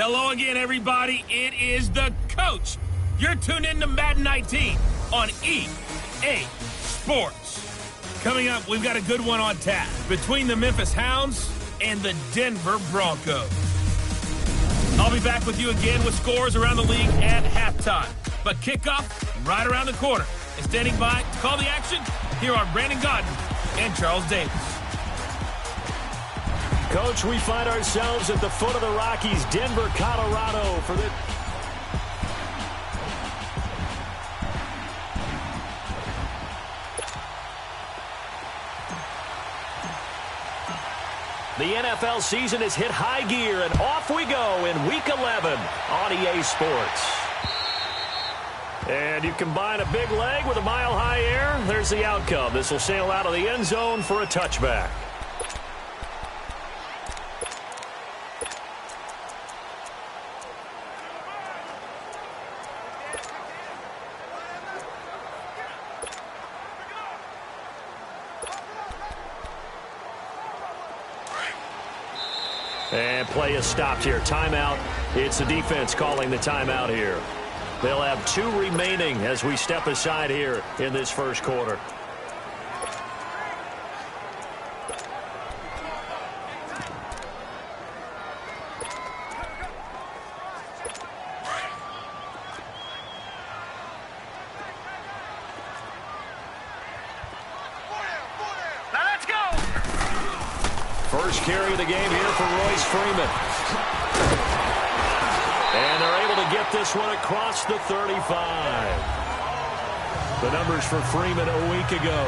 Hello again, everybody. It is the coach. You're tuned in to Madden 19 on EA Sports. Coming up, we've got a good one on tap between the Memphis Hounds and the Denver Broncos. I'll be back with you again with scores around the league at halftime. But kickoff right around the corner. And standing by to call the action, here are Brandon Godden and Charles Davis. Coach, we find ourselves at the foot of the Rockies, Denver, Colorado, for the NFL season has hit high gear, and off we go in Week 11 on EA Sports. And you combine a big leg with a mile-high air, there's the outcome. This will sail out of the end zone for a touchback. And play is stopped here. Timeout. It's the defense calling the timeout here. They'll have 2 remaining as we step aside here in this first quarter. First carry of the game here for Royce Freeman. And they're able to get this one across the 35. The numbers for Freeman a week ago.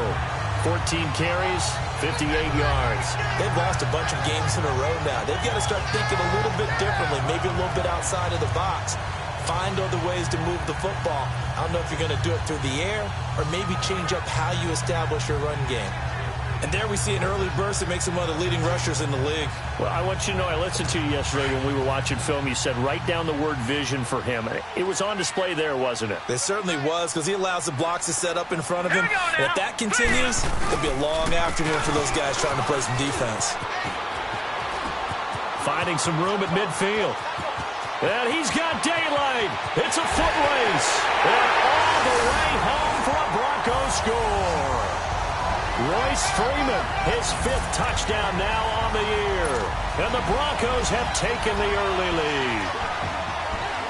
14 carries, 58 yards. They've lost a bunch of games in a row now. They've got to start thinking a little bit differently, maybe a little bit outside of the box. Find other ways to move the football. I don't know if you're going to do it through the air or maybe change up how you establish your run game. And there we see an early burst that makes him one of the leading rushers in the league. Well, I want you to know, I listened to you yesterday when we were watching film. You said write down the word vision for him. It was on display there, wasn't it? It certainly was, because he allows the blocks to set up in front of him. And if that continues, it'll be a long afternoon for those guys trying to play some defense. Finding some room at midfield. And he's got daylight. It's a foot race. And all the way home for a Broncos score. Royce Freeman, his 5th touchdown now on the year. And the Broncos have taken the early lead.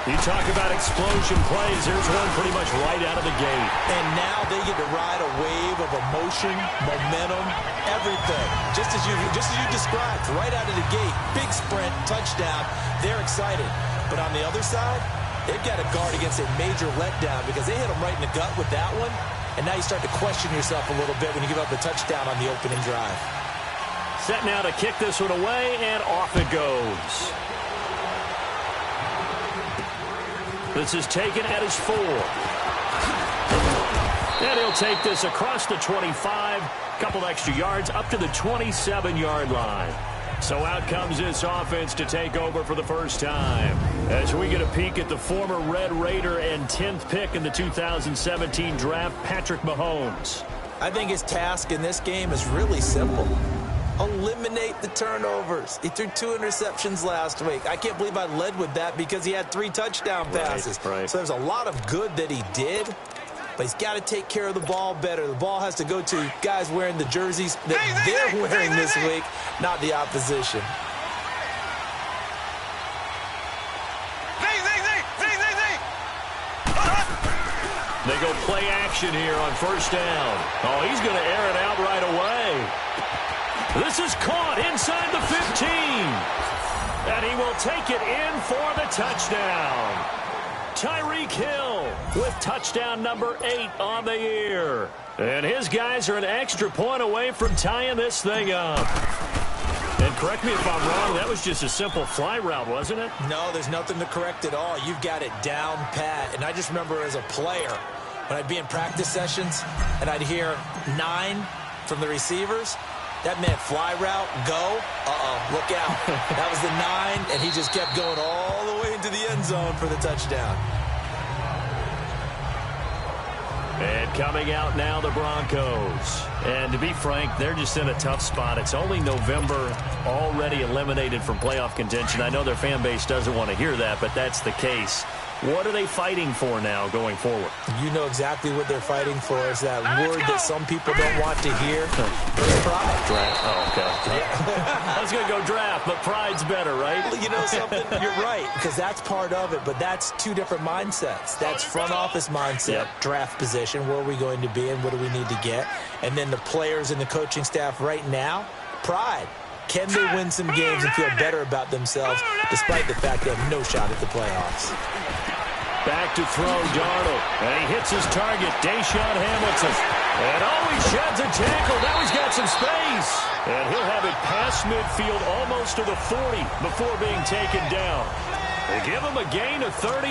You talk about explosion plays. There's one pretty much right out of the gate. And now they get to ride a wave of emotion, momentum, everything. Just as you described, right out of the gate. Big sprint, touchdown. They're excited. But on the other side, they've got to guard against a major letdown because they hit them right in the gut with that one. And now you start to question yourself a little bit when you give up the touchdown on the opening drive. Set now to kick this one away, and off it goes. This is taken at his 4. And he'll take this across the 25, couple extra yards, up to the 27-yard line. So out comes this offense to take over for the first time. As we get a peek at the former Red Raider and 10th pick in the 2017 draft, Patrick Mahomes. I think his task in this game is really simple. Eliminate the turnovers. He threw 2 interceptions last week. I can't believe I led with that because he had 3 touchdown passes. Right. So there's a lot of good that he did, but he's got to take care of the ball better. The ball has to go to guys wearing the jerseys that they're wearing this week, not the opposition. They go play action here on first down. Oh, he's going to air it out right away. This is caught inside the 15. And he will take it in for the touchdown. Tyreek Hill with touchdown number 8 on the year. And his guys are an extra point away from tying this thing up. And correct me if I'm wrong, that was just a simple fly route, wasn't it? No, there's nothing to correct at all. You've got it down pat. And I just remember as a player, when I'd be in practice sessions and I'd hear 9 from the receivers, that meant fly route, go, look out. That was the 9, and he just kept going all the way into the end zone for the touchdown. And coming out now, the Broncos. And to be frank, they're just in a tough spot. It's only November, already eliminated from playoff contention. I know their fan base doesn't want to hear that, but that's the case. What are they fighting for now going forward? You know exactly what they're fighting for. Is that word that some people don't want to hear. It's pride. Draft. Oh, okay. Yeah. I was going to go draft, but pride's better, right? Well, you know something? You're right, because that's part of it, but that's two different mindsets. That's front office mindset, draft position, where are we going to be and what do we need to get? And then the players and the coaching staff right now, pride. Can they win some games and feel better about themselves despite the fact they have no shot at the playoffs? Back to throw, Darnold. And he hits his target, Deshaun Hamilton. And he sheds a tackle. Now he's got some space. And he'll have it past midfield almost to the 40 before being taken down. They give him a gain of 38.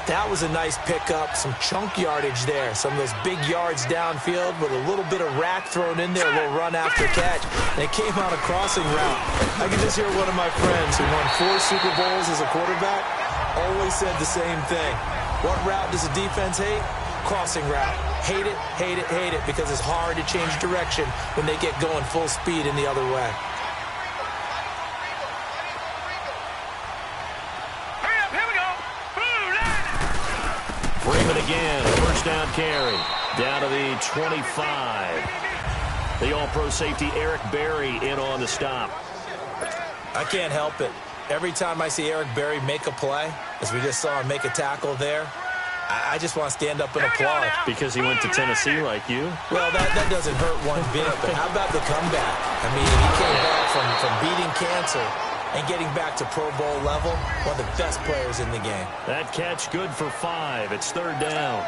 That was a nice pickup, some chunk yardage there. Some of those big yards downfield with a little bit of rack thrown in there, a little run after catch. And it came on a crossing route. I can just hear one of my friends who won 4 Super Bowls as a quarterback always said the same thing. What route does a defense hate? Crossing route. Hate it, hate it, hate it, because it's hard to change direction when they get going full speed in the other way. Freeman again, first down carry, down to the 25. The All-Pro safety Eric Berry in on the stop. I can't help it. Every time I see Eric Berry make a play, as we just saw him make a tackle there, I just want to stand up and applaud. Because he went to Tennessee like you? Well, that doesn't hurt one bit, but how about the comeback? I mean, he came back from beating cancer and getting back to Pro Bowl level, one of the best players in the game. That catch good for 5. It's third down.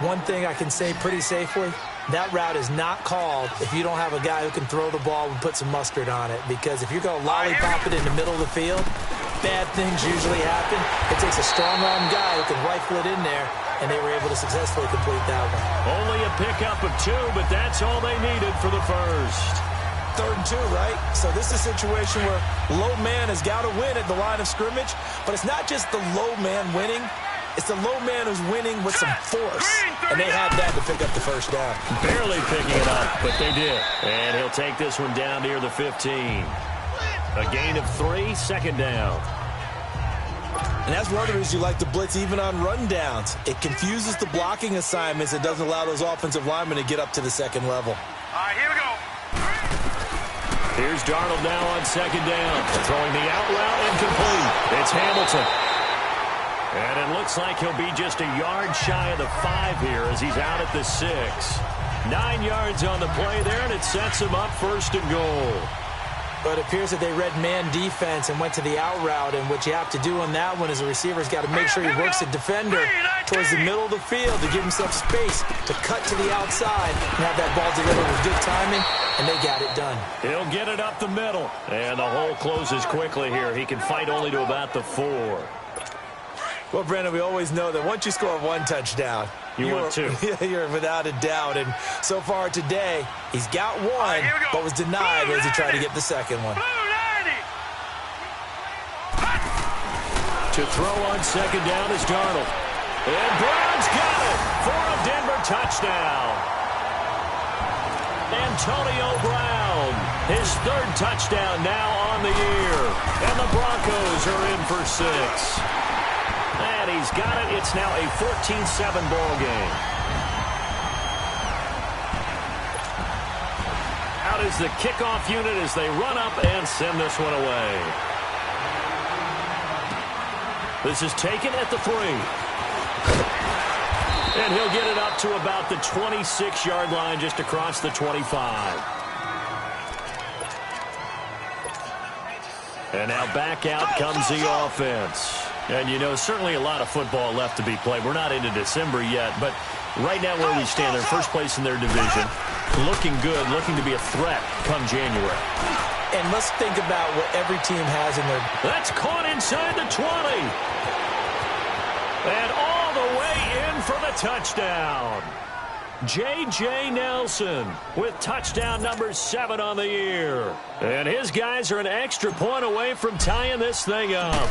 One thing I can say pretty safely, that route is not called if you don't have a guy who can throw the ball and put some mustard on it. Because if you're going to lollipop it in the middle of the field, bad things usually happen. It takes a strong-arm guy who can rifle it in there, and they were able to successfully complete that one. Only a pickup of 2, but that's all they needed for the first. 3rd and 2, right? So this is a situation where low man has got to win at the line of scrimmage, but it's not just the low man winning. It's the low man who's winning with some force, and they had that to pick up the first down. Barely picking it up, but they did. And he'll take this one down near the 15. A gain of 3, second down. And that's one of the reasons you like to blitz even on rundowns. It confuses the blocking assignments. It doesn't allow those offensive linemen to get up to the second level. All right, here we go. Here's Darnold now on second down. Throwing the out route incomplete. It's Hamilton. And it looks like he'll be just a yard shy of the 5 here as he's out at the 6. 9 yards on the play there, and it sets him up first and goal. But it appears that they read man defense and went to the out route, and what you have to do on that one is the receiver's got to make sure he works the defender towards the middle of the field to give himself space to cut to the outside and have that ball delivered with good timing, and they got it done. He'll get it up the middle, and the hole closes quickly here. He can fight only to about the 4. Well, Brandon, we always know that once you score 1 touchdown, you're 2. You're without a doubt. And so far today, he's got 1, but was denied as he tried to get the second one. To throw on second down is Darnold. And Brown's got it for a Denver touchdown. Antonio Brown, his 3rd touchdown now on the year. And the Broncos are in for 6. And he's got it. It's now a 14-7 ball game. Out is the kickoff unit as they run up and send this one away. This is taken at the 3. And he'll get it up to about the 26-yard line just across the 25. And now back out comes the offense. And, you know, certainly a lot of football left to be played. We're not into December yet, but right now where we stand, they're first place in their division, looking good, looking to be a threat come January. And let's think about what every team has in their... That's caught inside the 20. And all the way in for the touchdown. J.J. Nelson with touchdown number 7 on the year. And his guys are an extra point away from tying this thing up.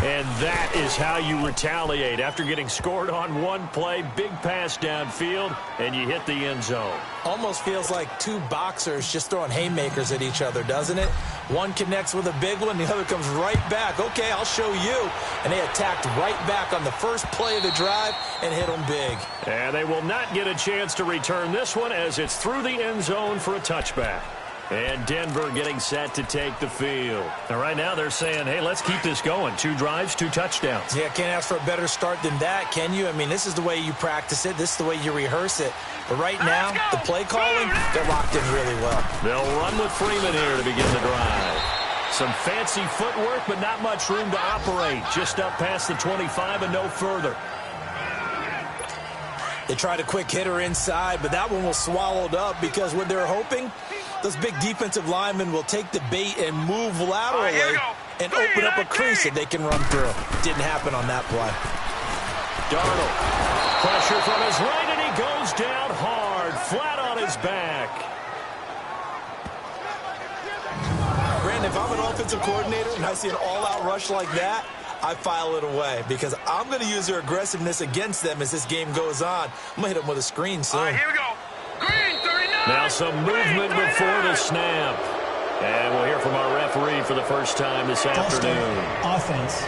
And that is how you retaliate. After getting scored on one play, big pass downfield, and you hit the end zone. Almost feels like two boxers just throwing haymakers at each other, doesn't it? One connects with a big one, the other comes right back. Okay, I'll show you. And they attacked right back on the first play of the drive and hit them big. And they will not get a chance to return this one as it's through the end zone for a touchback. And Denver getting set to take the field. Now, right now they're saying, hey, let's keep this going. 2 drives, 2 touchdowns. Yeah, can't ask for a better start than that, can you? I mean, this is the way you practice it. This is the way you rehearse it. But right now, the play calling, they're locked in really well. They'll run with Freeman here to begin the drive. Some fancy footwork, but not much room to operate. Just up past the 25 and no further. They tried a quick hitter inside, but that one was swallowed up because what they're hoping, those big defensive linemen will take the bait and move laterally and open up a crease that they can run through. Didn't happen on that play. Darnold, pressure from his right, and he goes down hard, flat on his back. Brandon, if I'm an offensive coordinator and I see an all-out rush like that, I file it away because I'm going to use their aggressiveness against them as this game goes on. I'm going to hit them with a screen soon. Here we go. Green 39. Now some movement before the snap. And we'll hear from our referee for the first time this afternoon. Offense.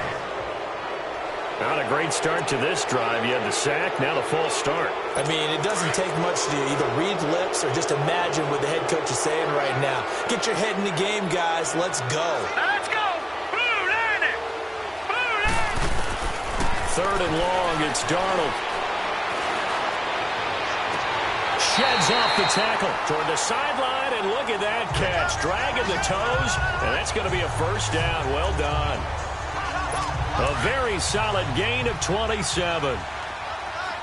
Not a great start to this drive. You had the sack, now the false start. I mean, it doesn't take much to either read lips or just imagine what the head coach is saying right now. Get your head in the game, guys. Let's go. Let's go. Blue line it. Blue line. 3rd and long, it's Darnold. Sheds off the tackle toward the sideline, and look at that catch. Dragging the toes, and that's going to be a first down. Well done. A very solid gain of 27.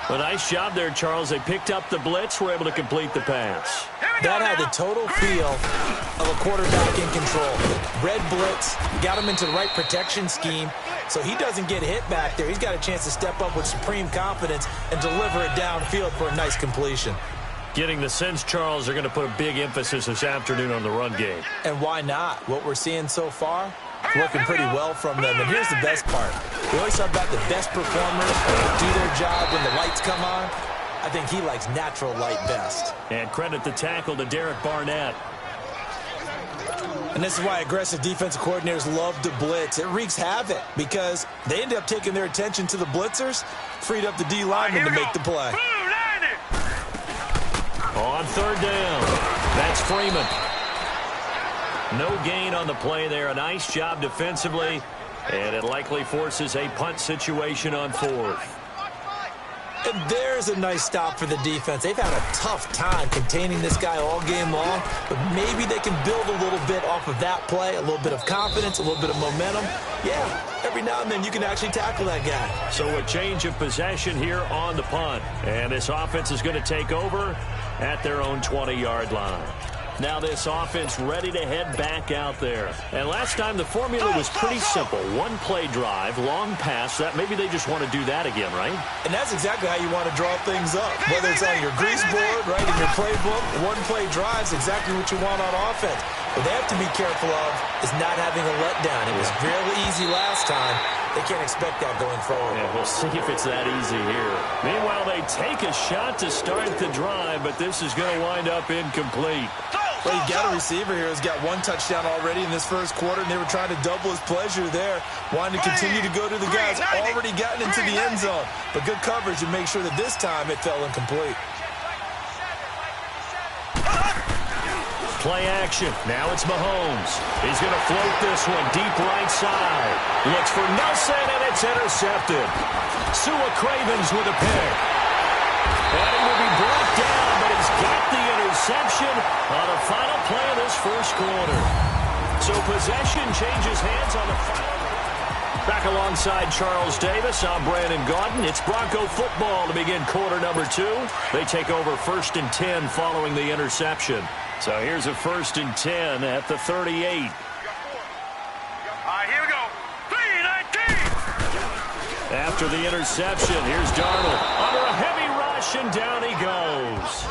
A nice job there, Charles. They picked up the blitz, were able to complete the pass. That had the total feel of a quarterback in control. Red blitz, got him into the right protection scheme, so he doesn't get hit back there. He's got a chance to step up with supreme confidence and deliver it downfield for a nice completion. Getting the sense, Charles, they're going to put a big emphasis this afternoon on the run game. And why not? What we're seeing so far, it's working pretty well from them. And here's the best part. We always talk about the best performers do their job when the lights come on. I think he likes natural light best. And credit the tackle to Derek Barnett. And this is why aggressive defensive coordinators love to blitz. It wreaks havoc because they end up taking their attention to the blitzers, freed up the D lineman to make the play. On 3rd down, that's Freeman. No gain on the play there. A nice job defensively, and it likely forces a punt situation on 4th. And there's a nice stop for the defense. They've had a tough time containing this guy all game long, but maybe they can build a little bit off of that play, a little bit of confidence, a little bit of momentum. Yeah, every now and then you can actually tackle that guy. So a change of possession here on the punt, and this offense is going to take over at their own 20-yard line. Now this offense ready to head back out there. And last time the formula was pretty simple. 1-play drive, long pass. That maybe they just want to do that again, right? And that's exactly how you want to draw things up. Whether it's on your grease board, right, in your playbook, 1-play drive is exactly what you want on offense. What they have to be careful of is not having a letdown. It was really easy last time. They can't expect that going forward. Yeah, we'll see if it's that easy here. Meanwhile, they take a shot to start the drive, but this is going to wind up incomplete. Well, you got a receiver here who's got 1 touchdown already in this first quarter, and they were trying to double his pleasure there, wanting to continue to go to the guys already gotten into the end zone. But good coverage to make sure that this time it fell incomplete. Play action. Now it's Mahomes. He's going to float this one deep right side. Looks for Nelson, and it's intercepted. Sua Cravens with a pick. And he will be brought down, but he's got the interception on the final play of this first quarter. So possession changes hands on the final. Back alongside Charles Davis, I'm Brandon Gaudin. It's Bronco football to begin quarter number 2. They take over 1st and 10 following the interception. So here's a 1st and 10 at the 38. Here we go. 3-19. After the interception, here's Darnold under a heavy rush, and down he goes.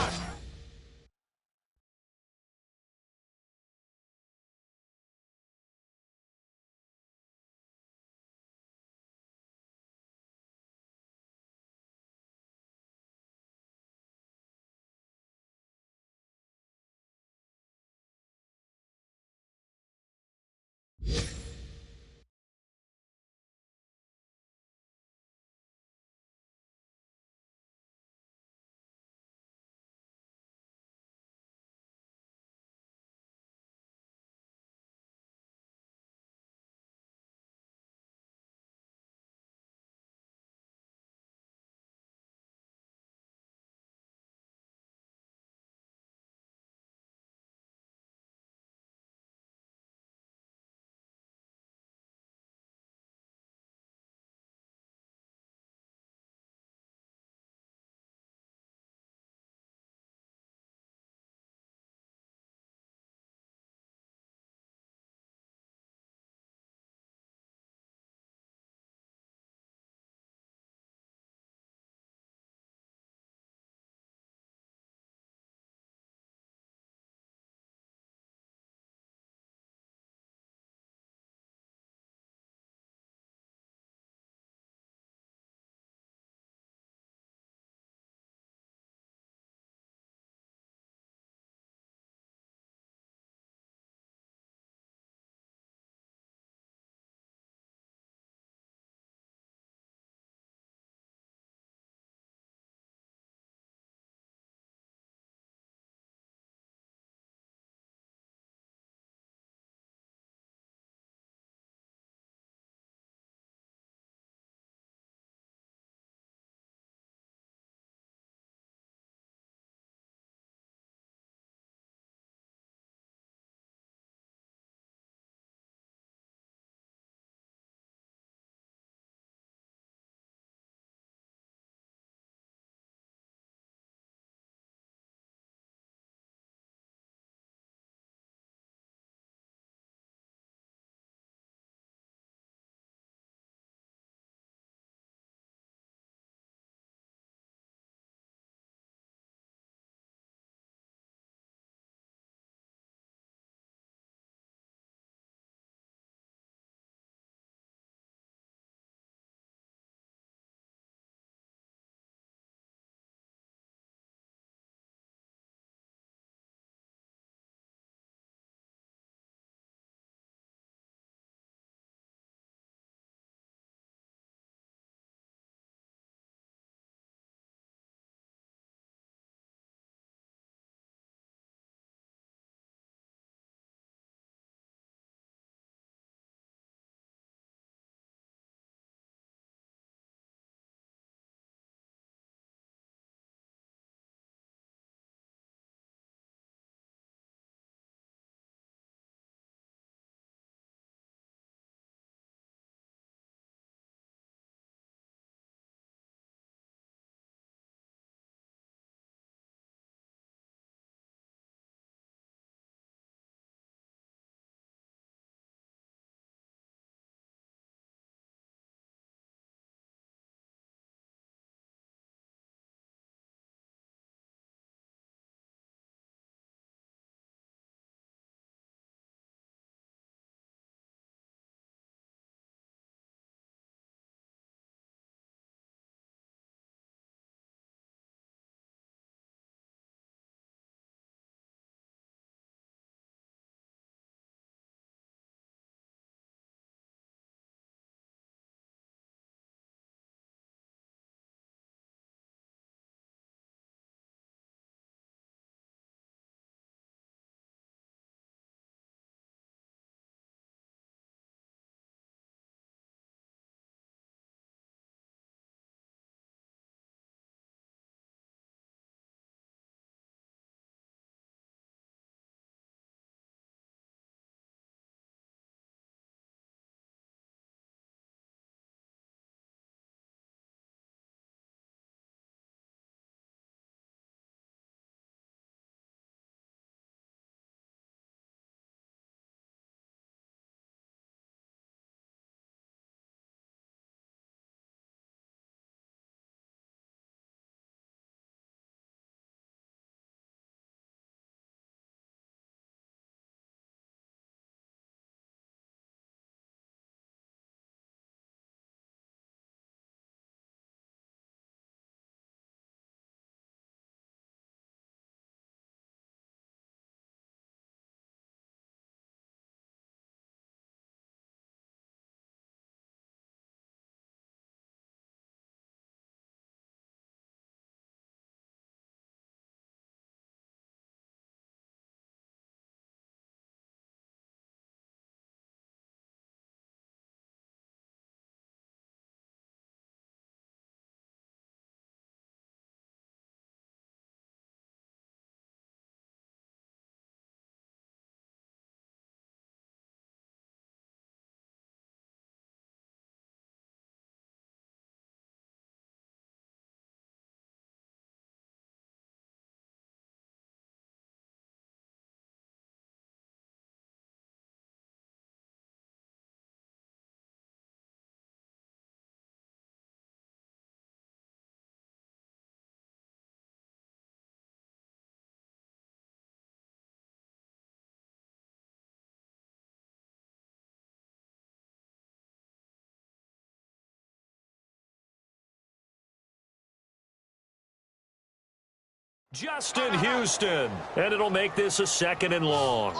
Justin Houston. And it'll make this a 2nd and long.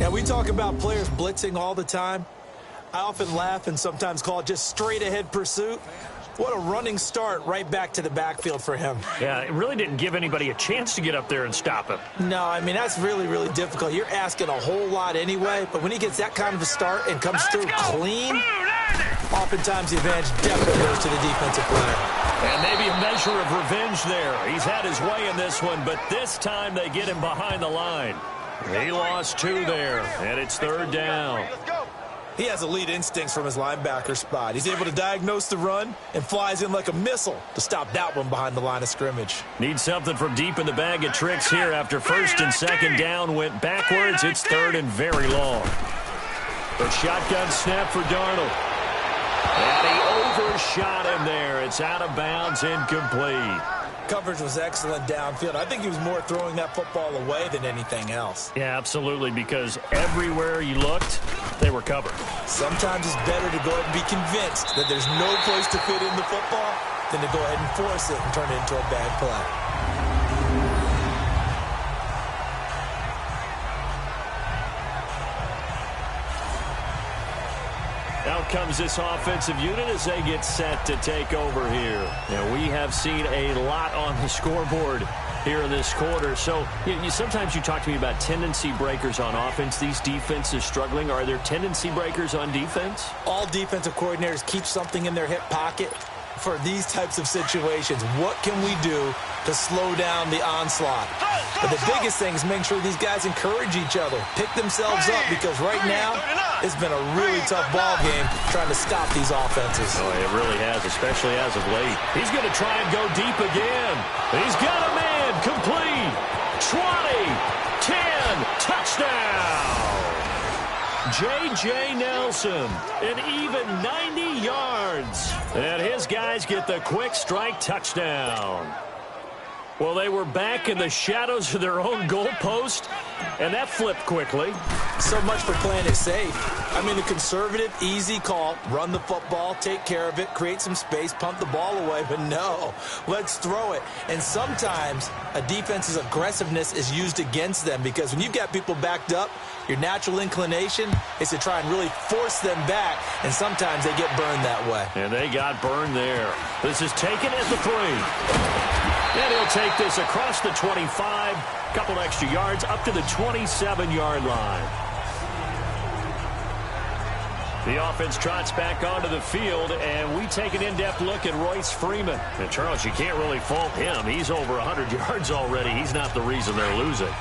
Yeah, we talk about players blitzing all the time. I often laugh and sometimes call it just straight-ahead pursuit. What a running start right back to the backfield for him. Yeah, it really didn't give anybody a chance to get up there and stop him. No, I mean, that's really, really difficult. You're asking a whole lot anyway, but when he gets that kind of a start and comes through clean, oftentimes the advantage definitely goes to the defensive player. And maybe a measure of revenge there. He's had his way in this one, but this time they get him behind the line. He lost 2 there, and it's 3rd down. He has elite instincts from his linebacker spot. He's able to diagnose the run and flies in like a missile to stop that one behind the line of scrimmage. Need something from deep in the bag of tricks here after 1st and 2nd down went backwards. It's 3rd and very long. The shotgun snap for Darnold. And he overshot him there. It's out of bounds, incomplete. Coverage was excellent downfield. I think he was more throwing that football away than anything else. Yeah, absolutely, because everywhere you looked, they were covered. Sometimes it's better to go ahead and be convinced that there's no place to fit in the football than to go ahead and force it and turn it into a bad play. Out comes this offensive unit as they get set to take over here. Now, we have seen a lot on the scoreboard here in this quarter. So, sometimes you talk to me about tendency breakers on offense. These defenses struggling. Are there tendency breakers on defense? All defensive coordinators keep something in their hip pocket for these types of situations. What can we do to slow down the onslaught? But the biggest thing is making sure these guys encourage each other, pick themselves up, because right now it's been a really tough ball game trying to stop these offenses. Oh, it really has, especially as of late. He's going to try and go deep again. He's got a man, complete, 20, 10, touchdown. J.J. Nelson, an even 90 yards. And his guys get the quick strike touchdown. Well, they were back in the shadows of their own goalpost, and that flipped quickly. So much for playing it safe. I mean, the conservative, easy call, run the football, take care of it, create some space, pump the ball away, but no, let's throw it. And sometimes a defense's aggressiveness is used against them, because when you've got people backed up, your natural inclination is to try and really force them back, and sometimes they get burned that way. And they got burned there. This is taken at the 3. And he'll take this across the 25, couple extra yards, up to the 27-yard line. The offense trots back onto the field, and we take an in-depth look at Royce Freeman. And, Charles, you can't really fault him. He's over 100 yards already. He's not the reason they're losing.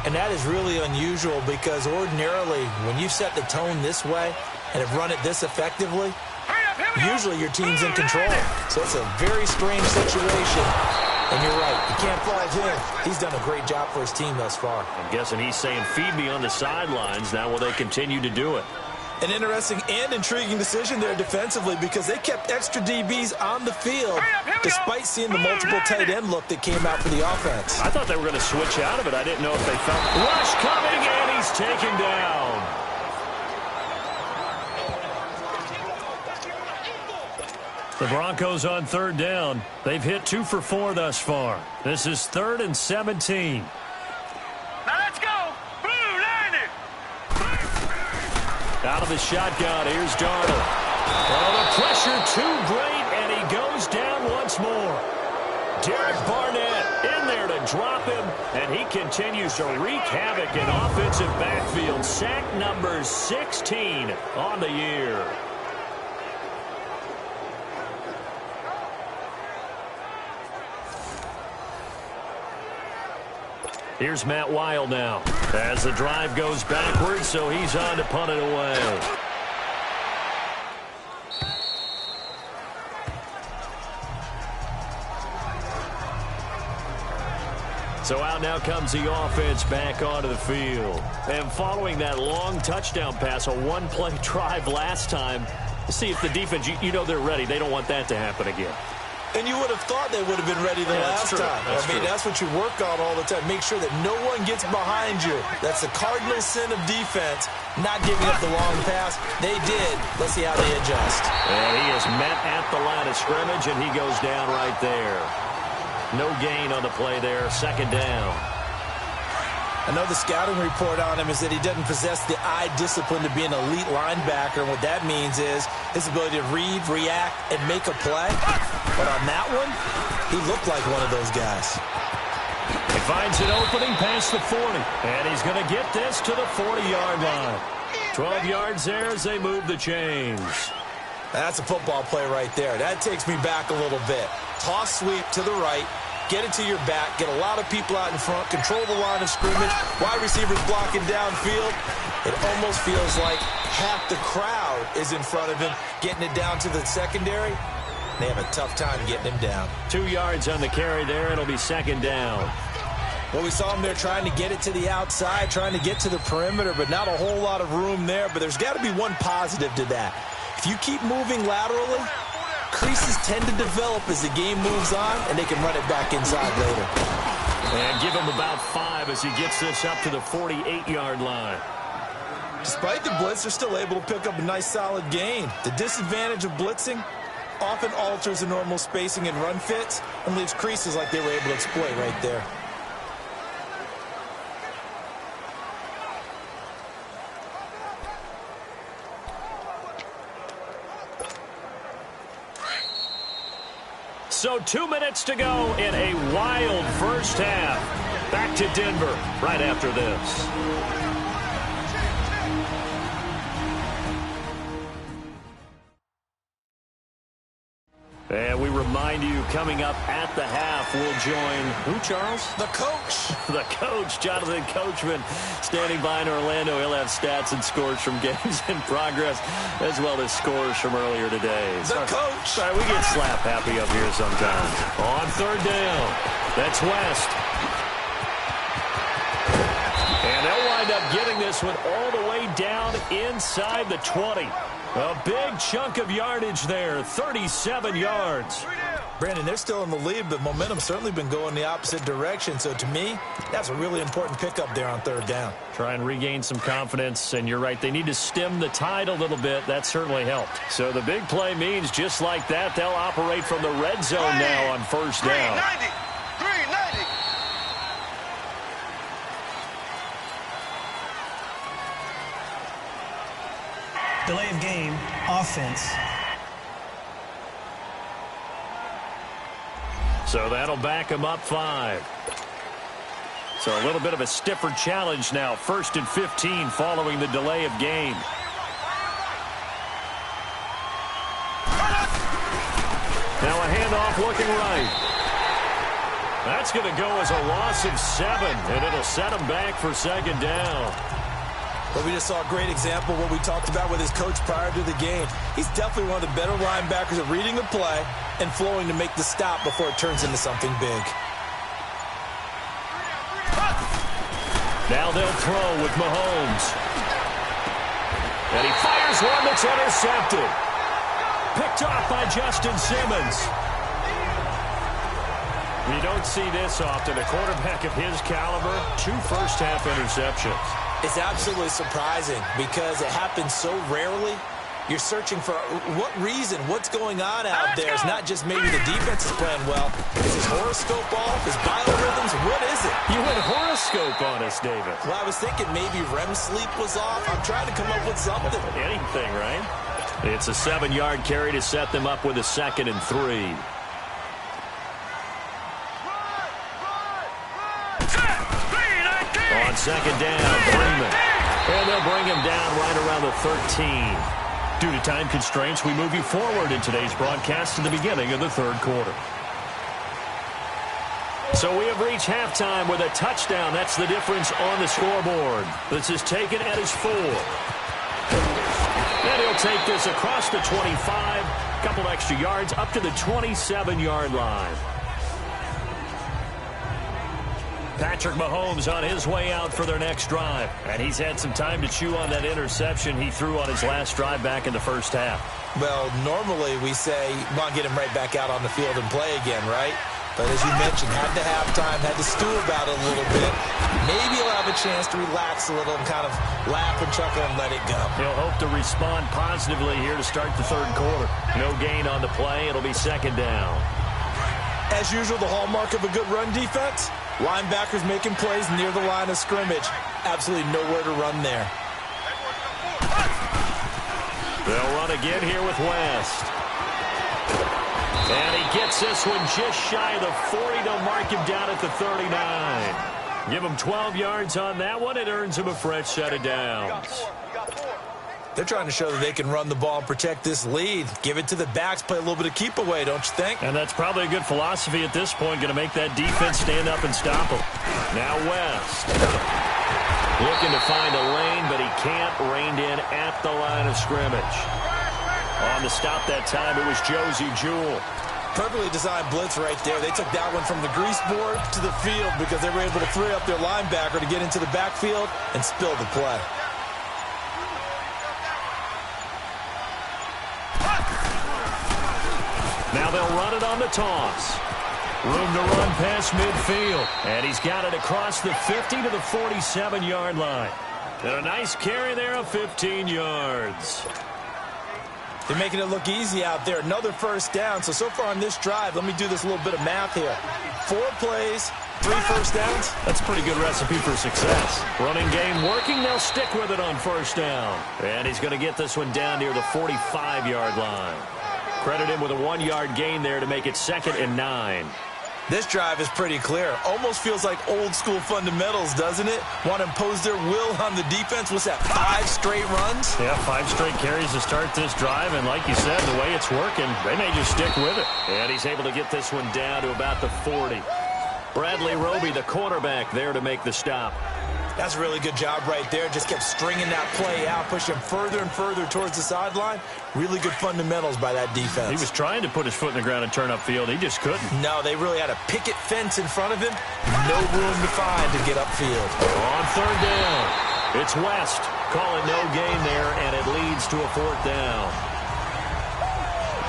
And that is really unusual, because ordinarily when you set the tone this way and have run it this effectively, usually your team's in control. So it's a very strange situation. And you're right, you can't fault him. He's done a great job for his team thus far. I'm guessing he's saying, feed me on the sidelines. Now will they continue to do it? An interesting and intriguing decision there defensively, because they kept extra DBs on the field despite seeing the multiple tight end look that came out for the offense. I thought they were going to switch out of it. I didn't know if they felt rush coming, and he's taken down. The Broncos on 3rd down. They've hit 2 for 4 thus far. This is 3rd and 17. Now let's go. Blue line it. Out of the shotgun, here's Darnold. Oh, the pressure too great, and he goes down once more. Derek Barnett in there to drop him, and he continues to wreak havoc in offensive backfield. Sack number 16 on the year. Here's Matt Weil now as the drive goes backwards, so he's on to punt it away. So out now comes the offense back onto the field. And following that long touchdown pass, a one-play drive last time, see if the defense, you know they're ready. They don't want that to happen again. And you would have thought they would have been ready the last time. That's what you work on all the time. Make sure that no one gets behind you. That's the cardinal sin of defense, not giving up the long pass. They did. Let's see how they adjust. And he is met at the line of scrimmage, and he goes down right there. No gain on the play there. Second down. I know the scouting report on him is that he doesn't possess the eye discipline to be an elite linebacker. And what that means is his ability to read, react, and make a play. But on that one, he looked like one of those guys. He finds an opening past the 40. And he's going to get this to the 40-yard line. 12 yards there as they move the chains. That's a football play right there. That takes me back a little bit. Toss sweep to the right. Get it to your back. Get a lot of people out in front. Control the line of scrimmage. Wide receivers blocking downfield. It almost feels like half the crowd is in front of him, getting it down to the secondary. They have a tough time getting him down. 2 yards on the carry there. It'll be second down. Well, we saw him there trying to get it to the outside, trying to get to the perimeter, but not a whole lot of room there. But there's got to be one positive to that. If you keep moving laterally, creases tend to develop as the game moves on, and they can run it back inside later. And give him about 5 as he gets this up to the 48-yard line. Despite the blitz, they're still able to pick up a nice, solid gain. The disadvantage of blitzing often alters the normal spacing and run fits and leaves creases like they were able to exploit right there. So 2 minutes to go in a wild first half. Back to Denver right after this. And we remind you, coming up at the half, we'll join who, Charles? The coach. The coach, Jonathan Coachman, standing by in Orlando. He'll have stats and scores from games in progress, as well as scores from earlier today. The coach. Sorry, we get slap happy up here sometimes. On third down, that's West. And they'll wind up getting this one all the way down inside the 20. A big chunk of yardage there, 37 yards. Brandon, they're still in the lead, but momentum's certainly been going the opposite direction. So to me, that's a really important pickup there on third down. Try and regain some confidence, and you're right, they need to stem the tide a little bit. That certainly helped. So the big play means just like that, they'll operate from the red zone now on first down. 390. Delay of game, offense. So that'll back him up 5. So a little bit of a stiffer challenge now. 1st and 15 following the delay of game. Now a handoff looking right. That's going to go as a loss of 7, and it'll set him back for second down. But we just saw a great example of what we talked about with his coach prior to the game. He's definitely one of the better linebackers at reading the play and flowing to make the stop before it turns into something big. Now they'll throw with Mahomes. And he fires one that's intercepted. Picked off by Justin Simmons. You don't see this often. A quarterback of his caliber, 2 first-half interceptions. It's absolutely surprising because it happens so rarely. You're searching for what reason, what's going on out there. It's not just maybe the defense is playing well. Is his horoscope off? His biorhythms? What is it? You went horoscope on us, David. Well, I was thinking maybe REM sleep was off. I'm trying to come up with something. Anything, right? It's a 7-yard carry to set them up with a 2nd and 3. On second down, Freeman. And they'll bring him down right around the 13. Due to time constraints, we move you forward in today's broadcast to the beginning of the third quarter. So we have reached halftime with a touchdown. That's the difference on the scoreboard. This is taken at his 4. And he'll take this across the 25. Couple extra yards up to the 27-yard line. Patrick Mahomes on his way out for their next drive. And he's had some time to chew on that interception he threw on his last drive back in the first half. Well, normally we say, well, get him right back out on the field and play again, right? But as you mentioned, had to halftime, had to stew about it a little bit. Maybe he'll have a chance to relax a little and kind of laugh and chuckle and let it go. He'll hope to respond positively here to start the third quarter. No gain on the play. It'll be second down. As usual, the hallmark of a good run defense, linebackers making plays near the line of scrimmage. Absolutely nowhere to run there. They'll run again here with West. And he gets this one just shy of the 40 to mark him down at the 39. Give him 12 yards on that one. It earns him a fresh set of downs. They're trying to show that they can run the ball and protect this lead. Give it to the backs, play a little bit of keep away, don't you think? And that's probably a good philosophy at this point, going to make that defense stand up and stop them. Now West. Looking to find a lane, but he can't. Reined in at the line of scrimmage. On the stop that time, it was Josie Jewell. Perfectly designed blitz right there. They took that one from the grease board to the field because they were able to free up their linebacker to get into the backfield and spill the play. Now they'll run it on the toss. Room to run past midfield. And he's got it across the 50 to the 47-yard line. And a nice carry there of 15 yards. They're making it look easy out there. Another first down. So far on this drive, let me do this little bit of math here. 4 plays, 3 first downs. That's a pretty good recipe for success. Running game working. They'll stick with it on first down. And he's going to get this one down near the 45-yard line. Credit him with a 1-yard gain there to make it 2nd and 9. This drive is pretty clear. Almost feels like old school fundamentals, doesn't it? Want to impose their will on the defense. What's that, 5 straight runs? Yeah, 5 straight carries to start this drive. And like you said, the way it's working, they may just stick with it. And he's able to get this one down to about the 40. Bradley Roby, the cornerback, there to make the stop. That's a really good job right there. Just kept stringing that play out, pushing further and further towards the sideline. Really good fundamentals by that defense. He was trying to put his foot in the ground and turn upfield. He just couldn't. No, they really had a picket fence in front of him. No room to find to get upfield. On 3rd down, it's West calling no gain there, and it leads to a 4th down.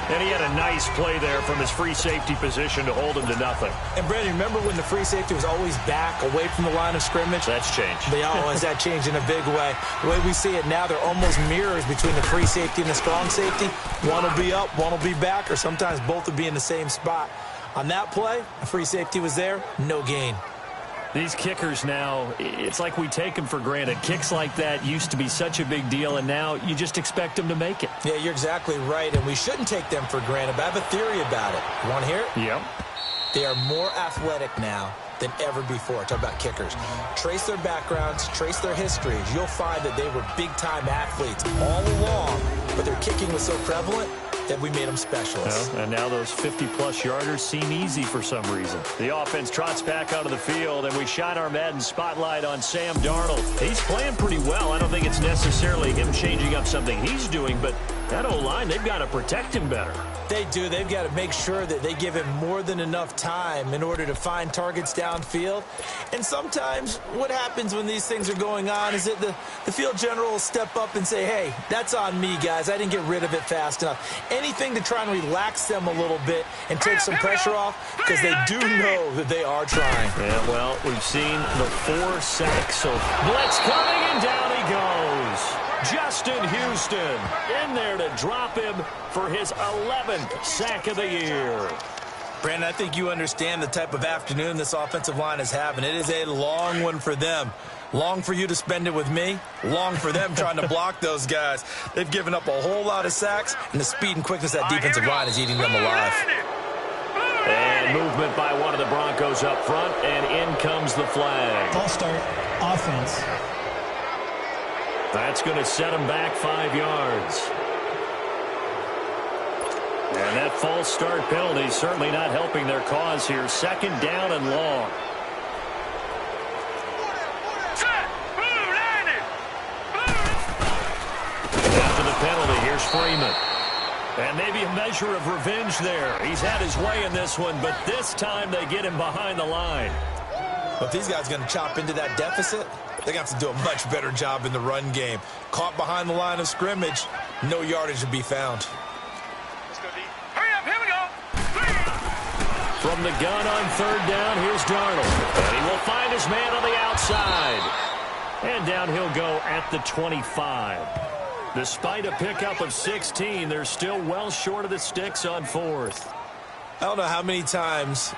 And he had a nice play there from his free safety position to hold him to nothing. And, Brandon, remember when the free safety was always back, away from the line of scrimmage? That's changed. They always that changed in a big way. The way we see it now, they're almost mirrors between the free safety and the strong safety. One will be up, one will be back, or sometimes both will be in the same spot. On that play, the free safety was there, no gain. These kickers now, it's like we take them for granted. Kicks like that used to be such a big deal, and now you just expect them to make it. Yeah, you're exactly right, and we shouldn't take them for granted, but I have a theory about it. You want to hear it? Yep. They are more athletic now than ever before. Talk about kickers. Trace their backgrounds, trace their histories. You'll find that they were big-time athletes all along, but their kicking was so prevalent that we made them specialists. Well, and now those 50-plus yarders seem easy for some reason. The offense trots back onto the field, and we shine our Madden spotlight on Sam Darnold. He's playing pretty well. I don't think it's necessarily him changing up something he's doing, but that O-line, they've got to protect him better. They do. They've got to make sure that they give him more than enough time in order to find targets downfield. And sometimes what happens when these things are going on is that the field general will step up and say, hey, that's on me, guys. I didn't get rid of it fast enough. Anything to try and relax them a little bit and take some pressure off, because they do know that they are trying. Yeah, well, we've seen the 4 sacks. So blitz coming, and down he goes. Justin Houston in there to drop him for his 11th sack of the year. Brandon, I think you understand the type of afternoon this offensive line is having. It is a long one for them. Long for you to spend it with me. Long for them trying to block those guys. They've given up a whole lot of sacks, and the speed and quickness of that defensive line is eating them alive. And movement by one of the Broncos up front, and in comes the flag. False start, offense. That's going to set him back 5 yards. And that false start penalty certainly not helping their cause here. 2nd down and long. After the penalty, here's Freeman. And maybe a measure of revenge there. He's had his way in this one, but this time they get him behind the line. But these guys are going to chop into that deficit. They're going to have to do a much better job in the run game. Caught behind the line of scrimmage, no yardage to be found. Hurry up, here we go. From the gun on 3rd down, here's Darnold. And he will find his man on the outside. And down he'll go at the 25. Despite a pickup of 16, they're still well short of the sticks on 4th. I don't know how many times,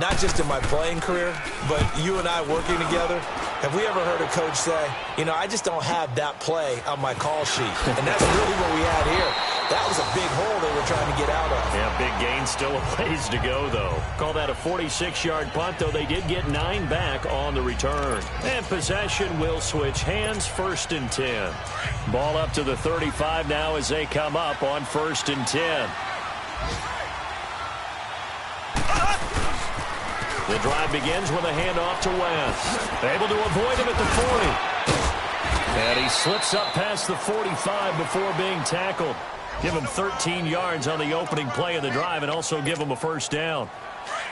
not just in my playing career, but you and I working together, have we ever heard a coach say, you know, I just don't have that play on my call sheet. And that's really what we had here. That was a big hole they were trying to get out of. Yeah, big gain, still a ways to go, though. Call that a 46-yard punt, though they did get 9 back on the return. And possession will switch hands, 1st and 10. Ball up to the 35 now as they come up on 1st and 10. The drive begins with a handoff to West. Able to avoid him at the 40. And he slips up past the 45 before being tackled. Give him 13 yards on the opening play of the drive and also give him a 1st down.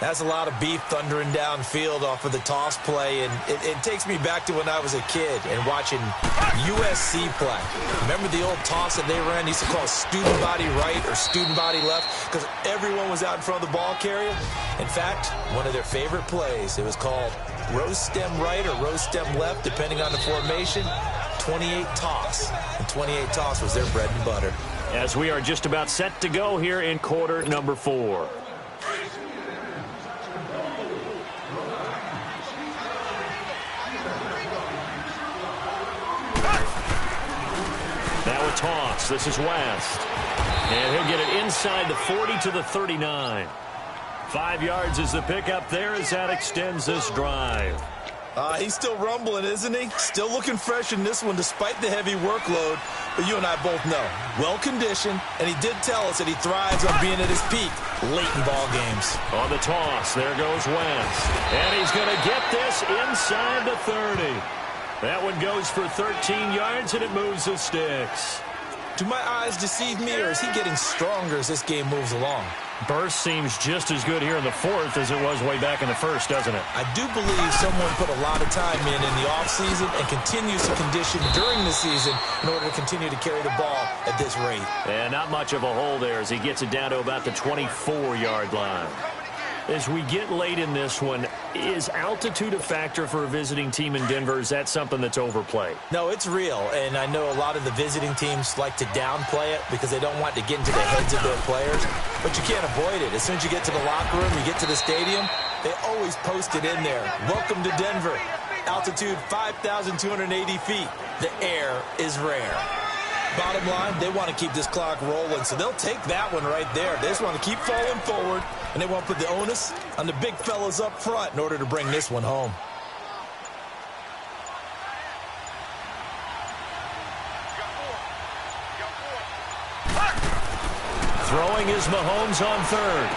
That's a lot of beef thundering downfield off of the toss play, and it takes me back to when I was a kid and watching USC play. Remember the old toss that they ran? They used to call student body right or student body left because everyone was out in front of the ball carrier. In fact, one of their favorite plays, it was called rose stem right or rose stem left, depending on the formation, 28 toss. And 28 toss was their bread and butter. As we are just about set to go here in quarter number 4. Now a toss. This is West. And he'll get it inside the 40 to the 39. 5 yards is the pickup there as that extends this drive. He's still rumbling, isn't he? Still looking fresh in this one despite the heavy workload. But you and I both know, well-conditioned, and he did tell us that he thrives on being at his peak late in ball games. On the toss, there goes West. And he's going to get this inside the 30. That one goes for 13 yards, and it moves the sticks. Do my eyes deceive me, or is he getting stronger as this game moves along? Burst seems just as good here in the 4th as it was way back in the 1st, doesn't it? I do believe someone put a lot of time in the offseason and continues to condition during the season in order to continue to carry the ball at this rate. And not much of a hole there as he gets it down to about the 24-yard line. As we get late in this one, is altitude a factor for a visiting team in Denver? Is that something that's overplayed? No, it's real, and I know a lot of the visiting teams like to downplay it because they don't want to get into the heads of their players, but you can't avoid it. As soon as you get to the locker room, you get to the stadium, they always post it in there. Welcome to Denver. Altitude 5,280 feet. The air is rare. Bottom line, they want to keep this clock rolling, so they'll take that one right there. They just want to keep falling forward, and they want to put the onus on the big fellas up front in order to bring this one home. Throwing is Mahomes on 3rd.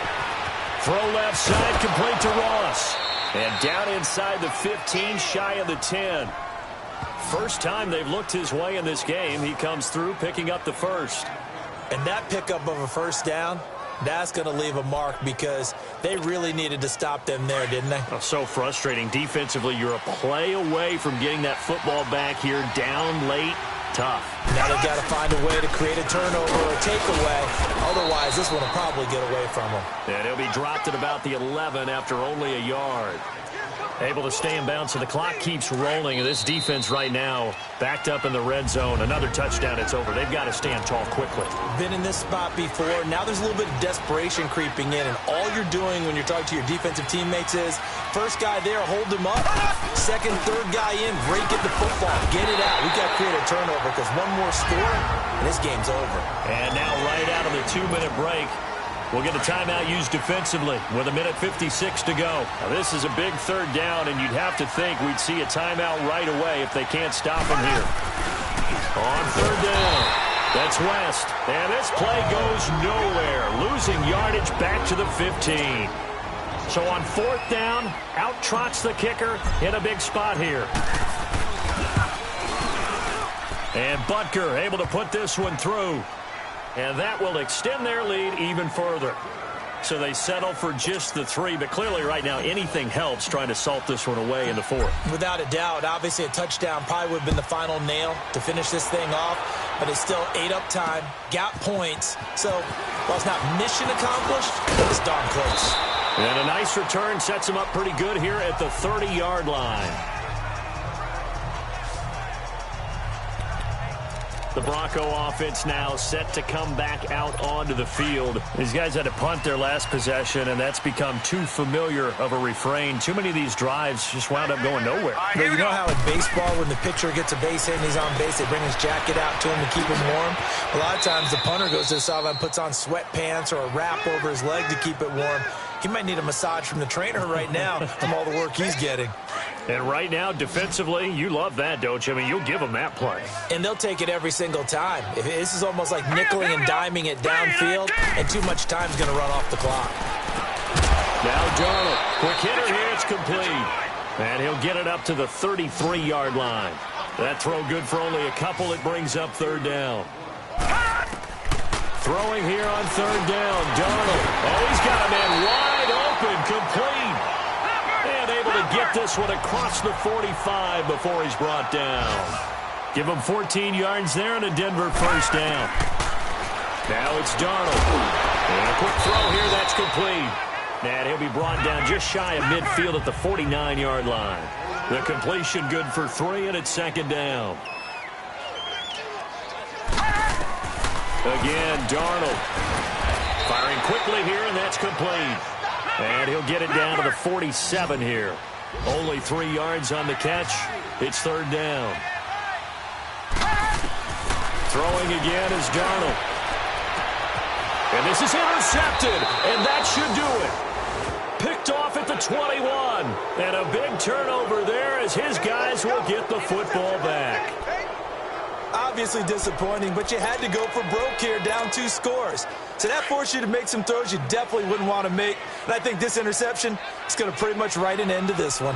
Throw left side, complete to Ross. And down inside the 15, shy of the 10. First time they've looked his way in this game. He comes through picking up the 1st. And that pickup of a 1st down, that's going to leave a mark because they really needed to stop them there, didn't they? Oh, so frustrating. Defensively, you're a play away from getting that football back here down late. Tough. Now they've got to find a way to create a turnover or a takeaway. Otherwise, this one will probably get away from them. And he'll be dropped at about the 11 after only a yard. Able to stay in bounds, so the clock keeps rolling. And this defense right now backed up in the red zone. Another touchdown, it's over. They've got to stand tall quickly. Been in this spot before. Now there's a little bit of desperation creeping in. And all you're doing when you're talking to your defensive teammates is, first guy there, hold him up. Second, third guy in, rake at the football. Get it out. We've got to create a turnover because one more score, and this game's over. And now right out of the 2-minute break, we'll get a timeout used defensively with 1:56 to go. Now, this is a big 3rd down, and you'd have to think we'd see a timeout right away if they can't stop him here. On 3rd down, that's West. And this play goes nowhere, losing yardage back to the 15. So on 4th down, out trots the kicker in a big spot here. And Butker able to put this one through. And that will extend their lead even further. So they settle for just the 3, but clearly right now anything helps trying to salt this one away in the 4th. Without a doubt, obviously a touchdown probably would have been the final nail to finish this thing off, but it's still ate up time, got points. So while it's not mission accomplished, it's darn close. And a nice return sets him up pretty good here at the 30-yard line. The Bronco offense now set to come back out onto the field. These guys had to punt their last possession, and that's become too familiar of a refrain. Too many of these drives just wound up going nowhere. But you know how in baseball, when the pitcher gets a base hit and he's on base, they bring his jacket out to him to keep him warm? A lot of times the punter goes to the sideline, puts on sweatpants or a wrap over his leg to keep it warm. He might need a massage from the trainer right now from all the work he's getting. And right now, defensively, you love that, don't you? I mean, you'll give them that play. And they'll take it every single time. This is almost like nickeling and diming it downfield, and too much time's going to run off the clock. Now Darnold. Quick hitter here. It's complete. And he'll get it up to the 33-yard line. That throw good for only a couple. It brings up third down. Throwing here on third down. Darnold. Oh, he's got a man wide open. Complete. And able to get this one across the 45 before he's brought down. Give him 14 yards there and a Denver first down. Now it's Darnold. And a quick throw here. That's complete. And he'll be brought down just shy of midfield at the 49-yard line. The completion good for 3, and it's second down. Again, Darnold. Firing quickly here, and that's complete. And he'll get it down to the 47 here. Only 3 yards on the catch. It's third down. Throwing again is Darnold. And this is intercepted, and that should do it. Picked off at the 21. And a big turnover there as his guys will get the football back. Obviously disappointing, but you had to go for broke here, down 2 scores. So that forced you to make some throws you definitely wouldn't want to make. And I think this interception is going to pretty much write an end to this one.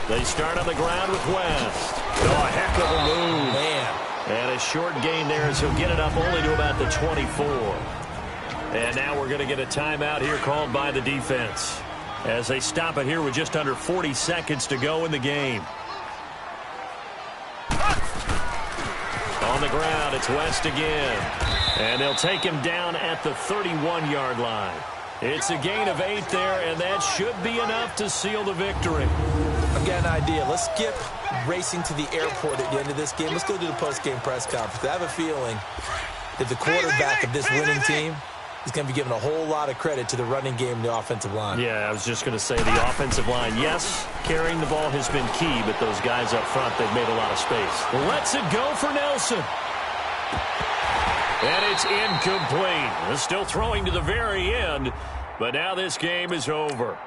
They start on the ground with West. Oh, a heck of a move. Man. And a short gain there as he'll get it up only to about the 24. And now we're going to get a timeout here called by the defense as they stop it here with just under 40 seconds to go in the game. On the ground, it's West again. And they'll take him down at the 31-yard line. It's a gain of 8 there, and that should be enough to seal the victory. I've got an idea. Let's skip racing to the airport at the end of this game. Let's go to the post-game press conference. I have a feeling that the quarterback of this winning team is going to be given a whole lot of credit to the running game and the offensive line. Yeah, I was just going to say the offensive line. Yes, carrying the ball has been key, but those guys up front, they've made a lot of space. Lets it go for Nelson. And it's incomplete. Still throwing to the very end, but now this game is over.